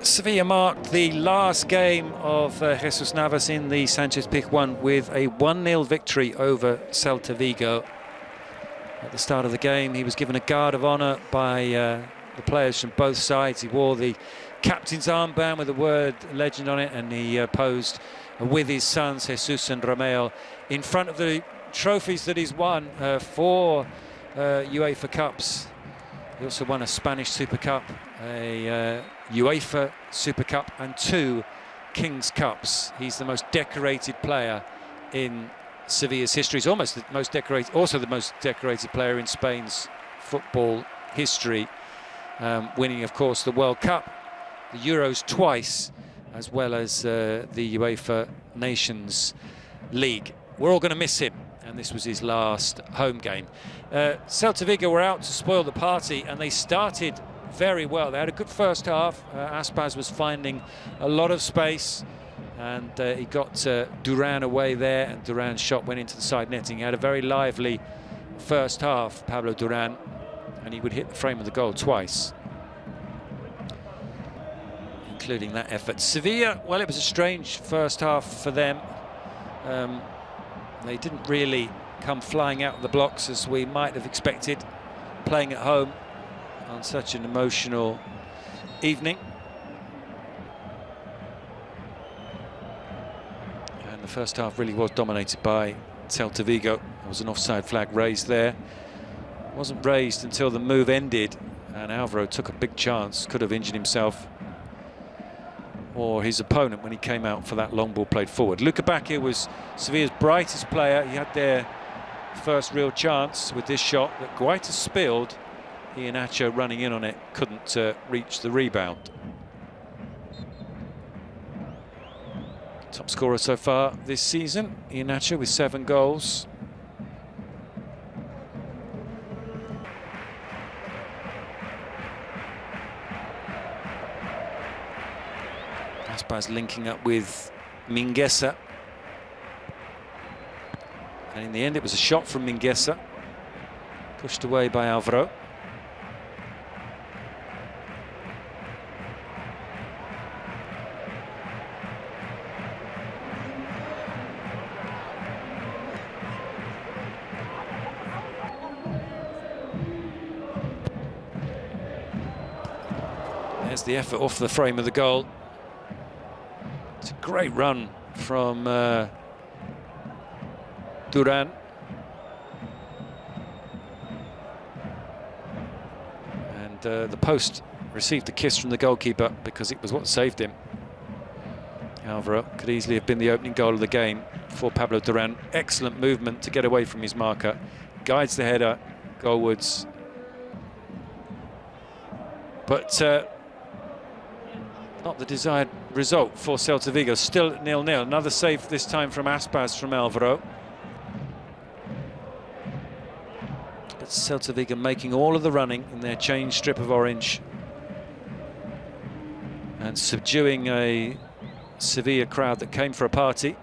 Sevilla marked the last game of Jesus Navas in the Sanchez-Pizjuan with a 1-0 victory over Celta Vigo. At the start of the game, he was given a guard of honour by the players from both sides. He wore the captain's armband with the word legend on it, and he posed with his sons Jesus and Romeo in front of the trophies that he's won, 4 UEFA Cups. He also won a Spanish Super Cup, a UEFA Super Cup, and 2 King's Cups. He's the most decorated player in Sevilla's history. He's almost the most decorated, also the most decorated player in Spain's football history, winning, of course, the World Cup, the Euros twice, as well as the UEFA Nations League. We're all going to miss him, and this was his last home game. Celta Vigo were out to spoil the party, and they started very well. They had a good first half. Aspas was finding a lot of space, and he got Duran away there, and Duran's shot went into the side netting. He had a very lively first half, Pablo Duran, and he would hit the frame of the goal twice, including that effort. Sevilla, well, it was a strange first half for them. They didn't really come flying out of the blocks as we might have expected, playing at home on such an emotional evening. And the first half really was dominated by Celta Vigo. There was an offside flag raised there. It wasn't raised until the move ended, and Alvaro took a big chance, could have injured himself or his opponent when he came out for that long ball played forward. Luca Bacchia was Sevilla's brightest player. He had their first real chance with this shot that Guaita spilled. Iheanacho running in on it, couldn't reach the rebound. Top scorer so far this season, Iheanacho, with 7 goals. Aspas linking up with Mingueza, and in the end it was a shot from Mingueza, pushed away by Alvaro. There's the effort off the frame of the goal. It's a great run from Duran. And the post received a kiss from the goalkeeper because it was what saved him. Alvaro could easily have been the opening goal of the game for Pablo Duran. Excellent movement to get away from his marker. Guides the header goalwards. But not the desired result for Celta Vigo. Still 0-0. Another save this time from Aspas from Alvaro. But Celta Vigo making all of the running in their change strip of orange and subduing a Sevilla crowd that came for a party.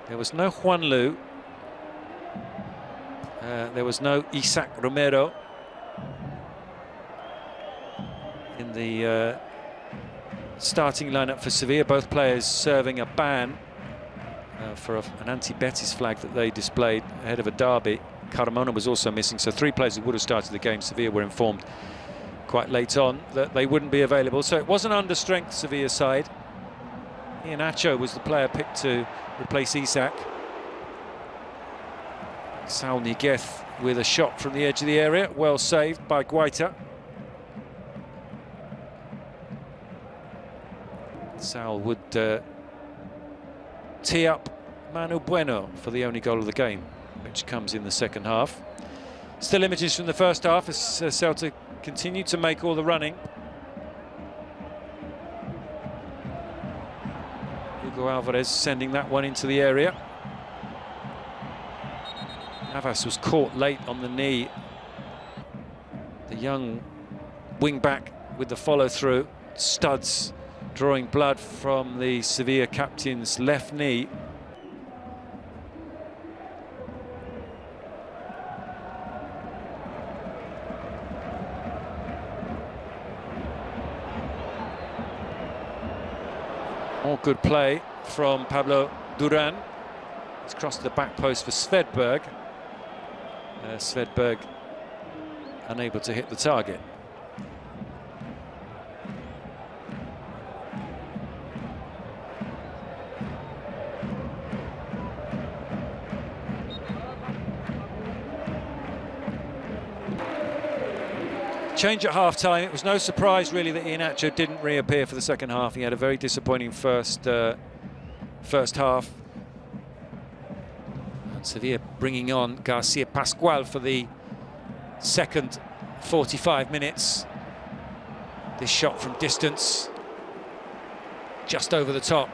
There was no Juan Lu. There was no Isaac Romero in the starting lineup for Sevilla. Both players serving a ban for an anti-Betis flag that they displayed ahead of a derby. Carmona was also missing, so 3 players who would have started the game. Sevilla were informed quite late on that they wouldn't be available, so it was an under-strength Sevilla side. Iheanacho was the player picked to replace Isaac. Saul Niguez with a shot from the edge of the area, well saved by Guaita. Saul would tee up Manu Bueno for the only goal of the game, which comes in the second half. Still images from the first half as Celta continue to make all the running. Hugo Alvarez sending that one into the area. Navas was caught late on the knee. The young wing-back with the follow-through. Studs drawing blood from the Sevilla captain's left knee. All good play from Pablo Duran. He's crossed the back post for Svedberg. Svedberg unable to hit the target. Change at half-time. It was no surprise really that Iheanacho didn't reappear for the second half. He had a very disappointing first half. And Sevilla bringing on Garcia Pascual for the second 45 minutes. This shot from distance, just over the top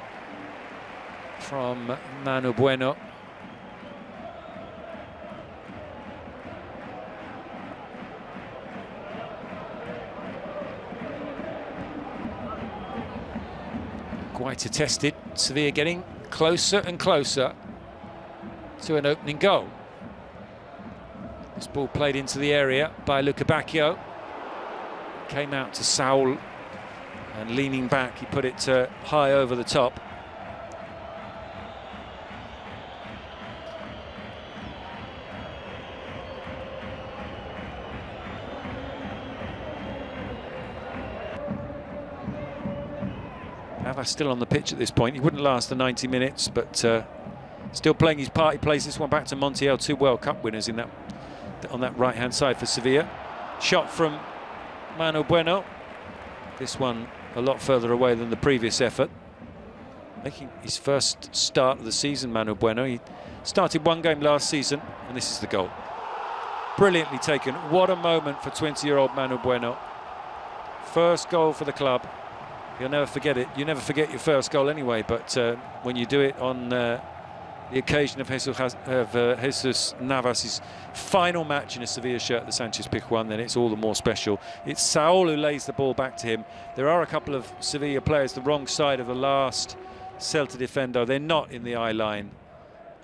from Manu Bueno. Quite tested. Sevilla getting closer and closer to an opening goal. This ball played into the area by Luca Bacchio. Came out to Saul, and leaning back, he put it high over the top. Navas still on the pitch at this point. He wouldn't last the 90 minutes, but still playing his part. He plays this one back to Montiel, 2 World Cup winners in that on that right-hand side for Sevilla. Shot from Manu Bueno. This one a lot further away than the previous effort. Making his first start of the season, Manu Bueno. He started 1 game last season, and this is the goal. Brilliantly taken. What a moment for 20-year-old Manu Bueno. First goal for the club. You'll never forget it. You never forget your first goal anyway, but when you do it on the occasion of Jesus Navas' final match in a Sevilla shirt at the Sanchez Pizjuan, then it's all the more special. It's Saul who lays the ball back to him. There are a couple of Sevilla players the wrong side of the last Celta defender. They're not in the eye line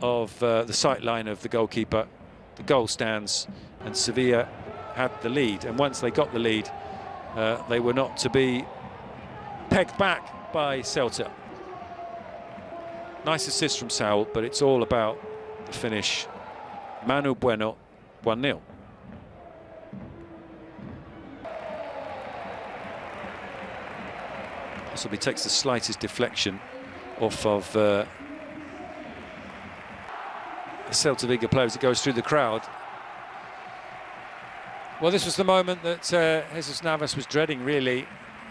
of the sight line of the goalkeeper. The goal stands, and Sevilla had the lead. And once they got the lead, they were not to be pegged back by Celta. Nice assist from Saul, but it's all about the finish. Manu Bueno, 1-0. Possibly takes the slightest deflection off of the Celta Vigo player as it goes through the crowd. Well, this was the moment that Jesus Navas was dreading, really.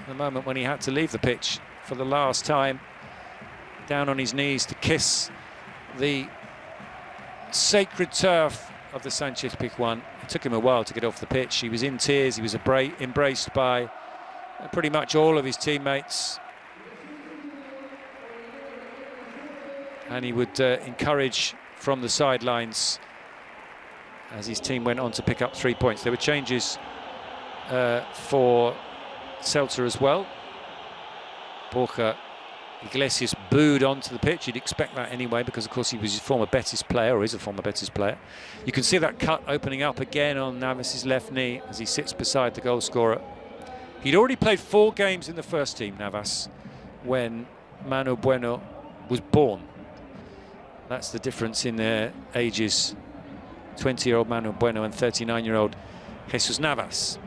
The moment when he had to leave the pitch for the last time, down on his knees to kiss the sacred turf of the Sanchez Pizjuan. It took him a while to get off the pitch. He was in tears. He was embraced by pretty much all of his teammates. And he would encourage from the sidelines as his team went on to pick up 3 points. There were changes for Celta as well. Borja Iglesias booed onto the pitch. You'd expect that anyway, because of course he was his former Betis player, or is a former Betis player. You can see that cut opening up again on Navas' left knee as he sits beside the goal scorer. He'd already played 4 games in the first team, Navas, when Manu Bueno was born. That's the difference in their ages. 20-year-old Manu Bueno and 39-year-old Jesus Navas.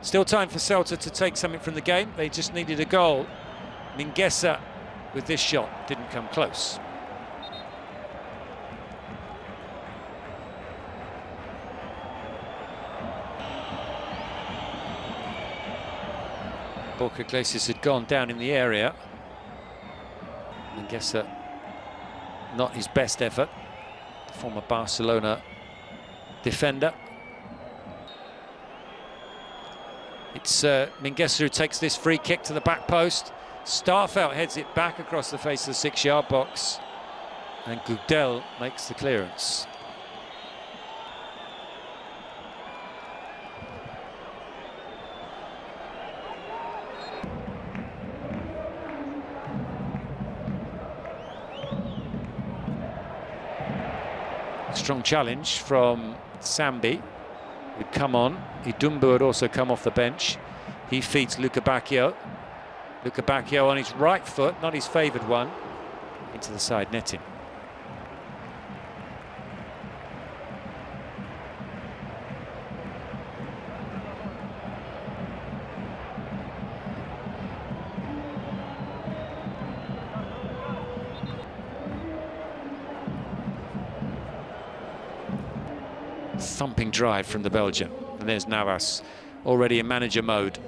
Still time for Celta to take something from the game. They just needed a goal. Mingueza with this shot didn't come close. Borja Iglesias had gone down in the area. Mingueza, not his best effort. The former Barcelona defender. It's Mingueza who takes this free kick to the back post. Starfelt heads it back across the face of the 6-yard box, and Gudel makes the clearance. Strong challenge from Sambi, who'd come on. Idumbu had also come off the bench. He feeds Luca Bacchio. Luca Bacchio on his right foot, not his favoured one, into the side netting. Thumping drive from the Belgian, and there's Navas already in manager mode.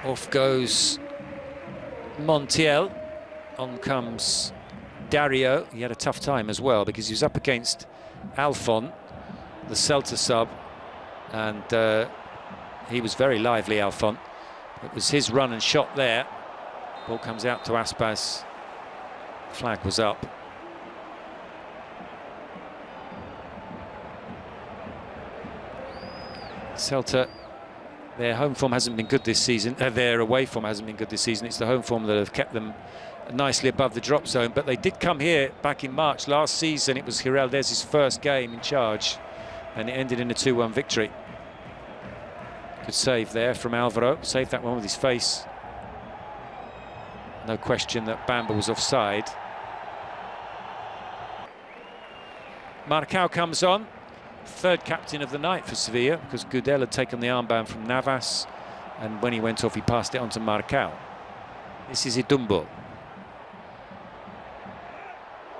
Off goes Montiel, on comes Dario. He had a tough time as well because he was up against Alfon, the Celta sub, and he was very lively, Alfon. It was his run and shot there. Ball comes out to Aspas. Flag was up. Celta, their home form hasn't been good this season. Their away form hasn't been good this season. It's the home form that have kept them nicely above the drop zone. But they did come here back in March last season. It was Giraldez's first game in charge, and it ended in a 2-1 victory. Good save there from Alvaro. Saved that one with his face. No question that Bamba was offside. Marcao comes on. Third captain of the night for Sevilla, because Gudel had taken the armband from Navas, and when he went off he passed it on to Marcao. This is Idumbo.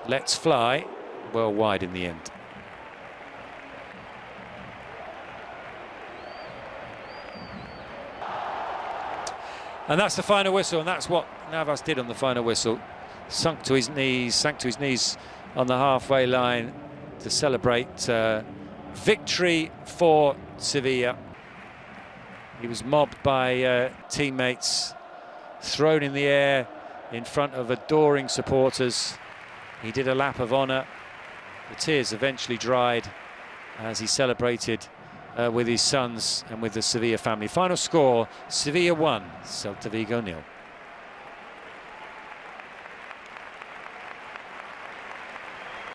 Let's fly. Well wide in the end. And that's the final whistle, and that's what Navas did on the final whistle. Sank to his knees on the halfway line to celebrate victory for Sevilla. He was mobbed by teammates, thrown in the air in front of adoring supporters. He did a lap of honour. The tears eventually dried as he celebrated with his sons and with the Sevilla family. Final score, Sevilla 1, Celta Vigo 0.